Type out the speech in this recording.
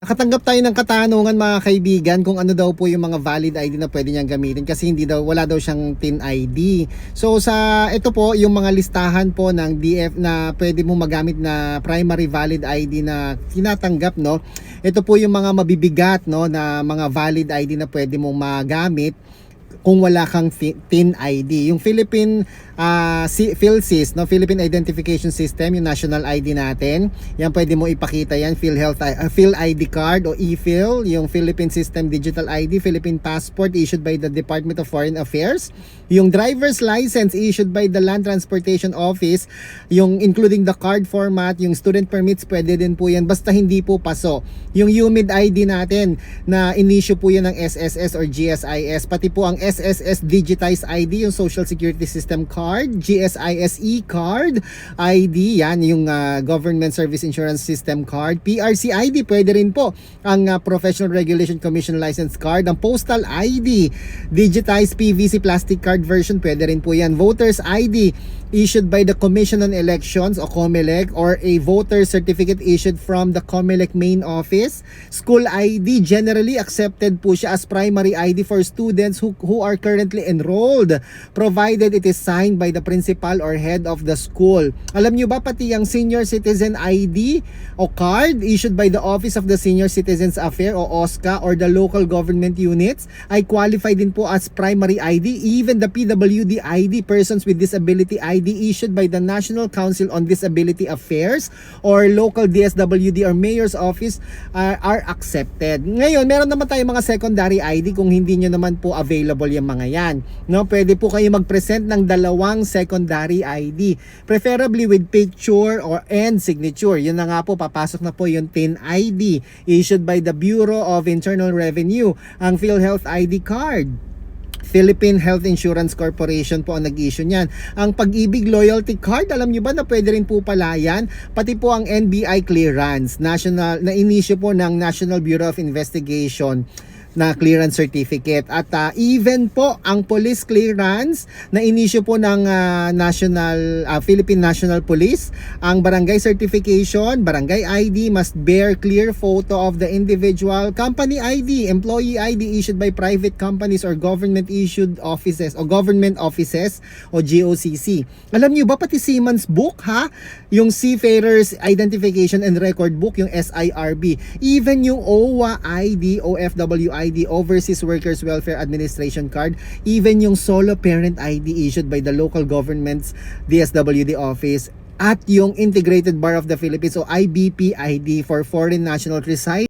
Nakatanggap tayo ng katanungan mga kaibigan kung ano daw po yung mga valid ID na pwede niyang gamitin kasi wala daw siyang TIN ID. So ito po yung mga listahan po ng DF na pwede mong magamit na primary valid ID na tinatanggap, no. Ito po yung mga mabibigat, no, na mga valid ID na pwede mong magamit kung wala kang TIN ID. Yung Philippine PhilSys, no, Philippine Identification System, yung national ID natin. Yan pwede mo ipakita yan, Phil ID card o ePhil, yung Philippine System Digital ID, Philippine Passport issued by the Department of Foreign Affairs, yung driver's license issued by the Land Transportation Office, yung including the card format, yung student permits pwede din po yan basta hindi po paso. Yung UMID ID natin na in-issue po yan ng SSS or GSIS, pati po ang SSS Digitized ID, yung Social Security System card, GSIS e-card ID, yan yung Government Service Insurance System card, PRC ID pwede rin po, ang Professional Regulation Commission License card, ang Postal ID, Digitized PVC plastic card version pwede rin po yan, Voters ID issued by the Commission on Elections o COMELEC or a voter certificate issued from the COMELEC main office, School ID generally accepted po siya as primary ID for students who are currently enrolled provided it is signed by the principal or head of the school. Alam nyo ba pati yung Senior Citizen ID o card issued by the Office of the Senior Citizens Affairs o OSCA or the local government units ay qualified din po as primary ID. Even the PWD ID, Persons with Disability ID issued by the National Council on Disability Affairs or local DSWD or Mayor's Office are accepted. Ngayon, meron naman tayong mga secondary ID kung hindi nyo naman po available yung mga yan. No, pwede po kayo mag-present ng dalawang secondary ID. Preferably with picture and signature. Yun na nga po, papasok na po yung TIN ID issued by the Bureau of Internal Revenue, ang PhilHealth ID card. Philippine Health Insurance Corporation po ang nag-issue niyan. Ang Pag-ibig Loyalty Card, alam niyo ba na pwede rin po pala yan? Pati po ang NBI clearance, national na in-issue po ng National Bureau of Investigation na clearance certificate at even po ang police clearance na in-issue po ng Philippine National Police, ang barangay certification, barangay ID must bear clear photo of the individual, company ID, employee ID issued by private companies or government issued offices o government offices o GOCC. Alam niyo ba pati Siemens book, ha? Yung Seafarers Identification and Record Book, yung SIRB, even yung OWA ID, OFW ID, Overseas Workers Welfare Administration card, even yung solo parent ID issued by the local government's DSWD office, at yung Integrated Bar of the Philippines o IBP ID for foreign national reside